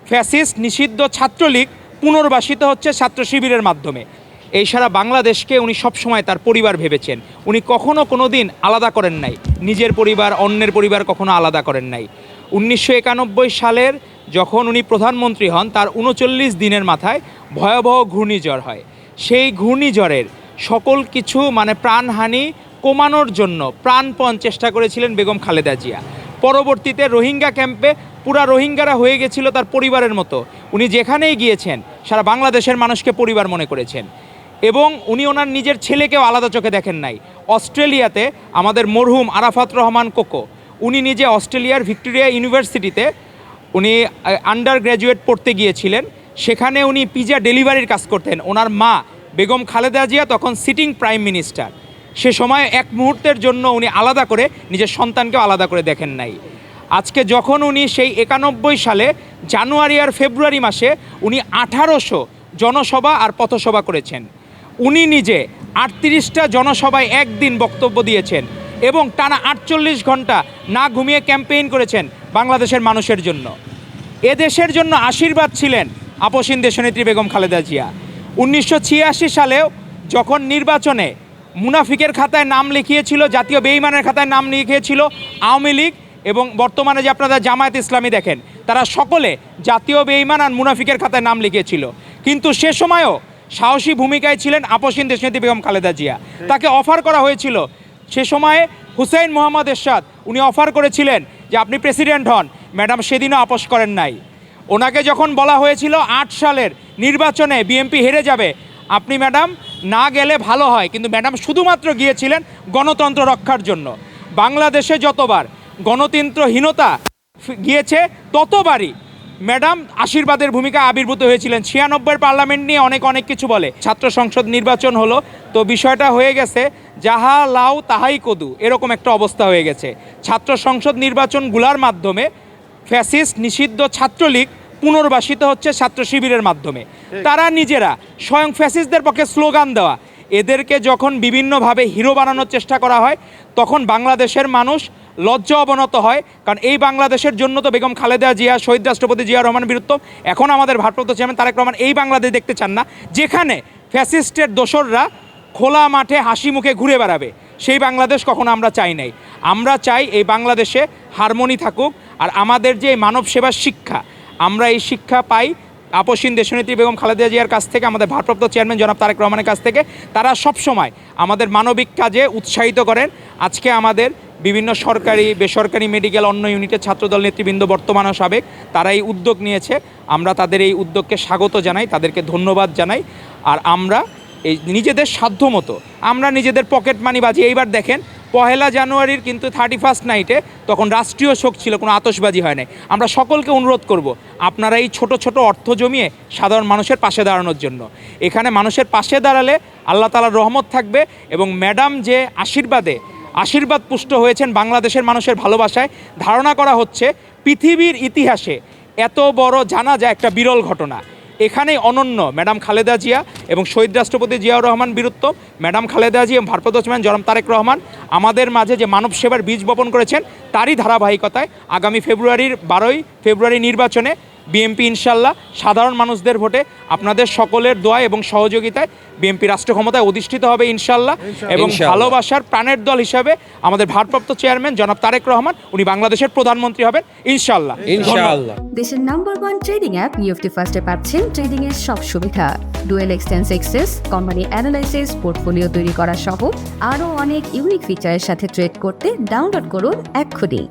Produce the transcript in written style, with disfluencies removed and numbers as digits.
Fascist নিষিদ্ধ ছাত্রলীগ পুনর্বাসিত হচ্ছে ছাত্র শিবিরের মাধ্যমে। এই সারা বাংলাদেশকে উনি সবসময় তার পরিবার ভেবেছেন। উনি কখনো কোনো দিন আলাদা করেন নাই, নিজের পরিবার অন্যের পরিবার কখনো আলাদা করেন নাই। 1991 সালের যখন উনি প্রধানমন্ত্রী হন তার 39 দিনের মাথায় ভয়াবহ ঘূর্ণিঝড় হয়। সেই ঘূর্ণিঝড়ের সকল কিছু প্রাণহানি কমানোর জন্য প্রাণপণ চেষ্টা করেছিলেন বেগম খালেদা জিয়া। পরবর্তীতে রোহিঙ্গা ক্যাম্পে পুরা রোহিঙ্গারা হয়ে গেছিল তার পরিবারের মতো। উনি যেখানেই গিয়েছেন সারা বাংলাদেশের মানুষকে পরিবার মনে করেছেন এবং উনি ওনার নিজের ছেলেকেও আলাদা চোখে দেখেন নাই। অস্ট্রেলিয়াতে আমাদের মরহুম আরাফাত রহমান কোকো, উনি নিজে অস্ট্রেলিয়ার ভিক্টোরিয়া ইউনিভার্সিটিতে উনি আন্ডার গ্র্যাজুয়েট পড়তে গিয়েছিলেন। সেখানে উনি পিজা ডেলিভারির কাজ করতেন। ওনার মা বেগম খালেদা জিয়া তখন সিটিং প্রাইম মিনিস্টার। সে সময় এক মুহূর্তের জন্য উনি আলাদা করে নিজের সন্তানকেও আলাদা করে দেখেন নাই। আজকে যখন উনি সেই 91 সালে জানুয়ারি আর ফেব্রুয়ারি মাসে উনি 1800 জনসভা আর পথসভা করেছেন। উনি নিজে 38টা জনসভায় একদিন বক্তব্য দিয়েছেন এবং টানা 48 ঘন্টা না ঘুমিয়ে ক্যাম্পেইন করেছেন বাংলাদেশের মানুষের জন্য। এদেশের জন্য আশীর্বাদ ছিলেন আপসীন দেশনেত্রী বেগম খালেদা জিয়া। 1986 সালেও যখন নির্বাচনে মুনাফিকের খাতায় নাম লিখিয়েছিল, জাতীয় বেঈমানের খাতায় নাম লিখিয়েছিল আওয়ামী লীগ এবং বর্তমানে যে আপনারা জামায়াত ইসলামী দেখেন, তারা সকলে জাতীয় বেঈমান আর মুনাফিকের খাতায় নাম লিখিয়েছিল। কিন্তু সে সময়ও সাহসী ভূমিকায় ছিলেন আপসীন দেশনেত্রী বেগম খালেদা জিয়া। তাকে অফার করা হয়েছিল, সে সময়ে হুসাইন মোহাম্মদ এরশাদ উনি অফার করেছিলেন যে আপনি প্রেসিডেন্ট হন। ম্যাডাম সেদিনও আপোস করেন নাই। ওনাকে যখন বলা হয়েছিল 8 সালের নির্বাচনে বিএনপি হেরে যাবে, আপনি ম্যাডাম না গেলে ভালো হয়, কিন্তু ম্যাডাম শুধুমাত্র গিয়েছিলেন গণতন্ত্র রক্ষার জন্য। বাংলাদেশে যতবার গণতন্ত্রহীনতা গিয়েছে ততবারই ম্যাডাম আশীর্বাদের ভূমিকা আবির্ভূত হয়েছিলেন। 96 পার্লামেন্ট নিয়ে অনেক কিছু বলে। ছাত্র সংসদ নির্বাচন হলো তো বিষয়টা হয়ে গেছে যাহা লাউ তাহাই কদু, এরকম একটা অবস্থা হয়ে গেছে। ছাত্র সংসদ নির্বাচনগুলোর মাধ্যমে ফ্যাসিস্ট নিষিদ্ধ ছাত্রলীগ পুনর্বাসিত হচ্ছে ছাত্র শিবিরের মাধ্যমে। তারা নিজেরা স্বয়ং ফ্যাসিস্টদের পক্ষে স্লোগান দেওয়া, এদেরকে যখন বিভিন্নভাবে হিরো বানানোর চেষ্টা করা হয় তখন বাংলাদেশের মানুষ লজ্জা অবনত হয়। কারণ এই বাংলাদেশের জন্য তো বেগম খালেদা জিয়া, শহীদ রাষ্ট্রপতি জিয়া রহমান বীরত্ব, এখন আমাদের ভারপ্রাপ্ত চেয়ারম্যান তারেক রহমান এই বাংলাদেশ দেখতে চান না যেখানে ফ্যাসিস্টের দোসররা খোলা মাঠে হাসি মুখে ঘুরে বেড়াবে। সেই বাংলাদেশ কখনো আমরা চাই নাই। আমরা চাই এই বাংলাদেশে হারমোনি থাকুক। আর আমাদের যে মানব সেবার শিক্ষা, আমরা এই শিক্ষা পাই আপসীন দেশনেত্রী বেগম খালেদা জিয়ার কাছ থেকে, আমাদের ভারপ্রাপ্ত চেয়ারম্যান জনাব তারেক রহমানের কাছ থেকে। তারা সবসময় আমাদের মানবিক কাজে উৎসাহিত করেন। আজকে আমাদের বিভিন্ন সরকারি বেসরকারি মেডিকেল অন্য ইউনিটের ছাত্রদল নেতৃবৃন্দ বর্তমান ও সাবেক তারা এই উদ্যোগ নিয়েছে। আমরা তাদের এই উদ্যোগকে স্বাগত জানাই, তাদেরকে ধন্যবাদ জানাই। আর আমরা এই নিজেদের সাধ্যমতো আমরা নিজেদের পকেট মানি বাজি। এইবার দেখেন 1 জানুয়ারির কিন্তু 31st নাইটে তখন রাষ্ট্রীয় শোক ছিল, কোনো আতশবাজি হয় নাই। আমরা সকলকে অনুরোধ করব আপনারা এই ছোট ছোট অর্থ জমিয়ে সাধারণ মানুষের পাশে দাঁড়ানোর জন্য। এখানে মানুষের পাশে দাঁড়ালে আল্লাহ তাআলার রহমত থাকবে এবং ম্যাডাম যে আশীর্বাদ পুষ্ট হয়েছেন বাংলাদেশের মানুষের ভালোবাসায়। ধারণা করা হচ্ছে পৃথিবীর ইতিহাসে এত বড় জানাজা একটা বিরল ঘটনা। এখানেই অনন্য ম্যাডাম খালেদা জিয়া এবং শহীদ রাষ্ট্রপতি জিয়াউর রহমান বীরত্ব, ম্যাডাম খালেদা জিয়া এবং ভারপ্রাপ্ত চেয়ারম্যান জনাব তারেক রহমান আমাদের মাঝে যে মানব সেবার বীজ বপন করেছেন, তারই ধারাবাহিকতায় আগামী 12 ফেব্রুয়ারি নির্বাচনে বিএনপি ইনশাল্লাহ সাধারণ মানুষদের ভোটে আপনাদের সকলের দোয়া এবং সহযোগিতায় বিএনপি রাষ্ট্র ক্ষমতায় অধিষ্ঠিত হবে ইনশাল্লাহ। এবং ভালোবাসার প্রাণের দল হিসাবে আমাদের ভারপ্রাপ্ত চেয়ারম্যান জনাব তারেক রহমান উনি বাংলাদেশের প্রধানমন্ত্রী হবেন ইনশাল্লাহ। দেশের নাম্বার 1 ট্রেডিং অ্যাপ নিফটি ফার্স্টে পাচ্ছেন ট্রেডিং এর সব সুবিধা, dual exchange access, company analysis, portfolio তৈরি করা সহ আরও অনেক ইউনিক ফিচারের সাথে ট্রেড করতে ডাউনলোড করুন এক্ষুনি।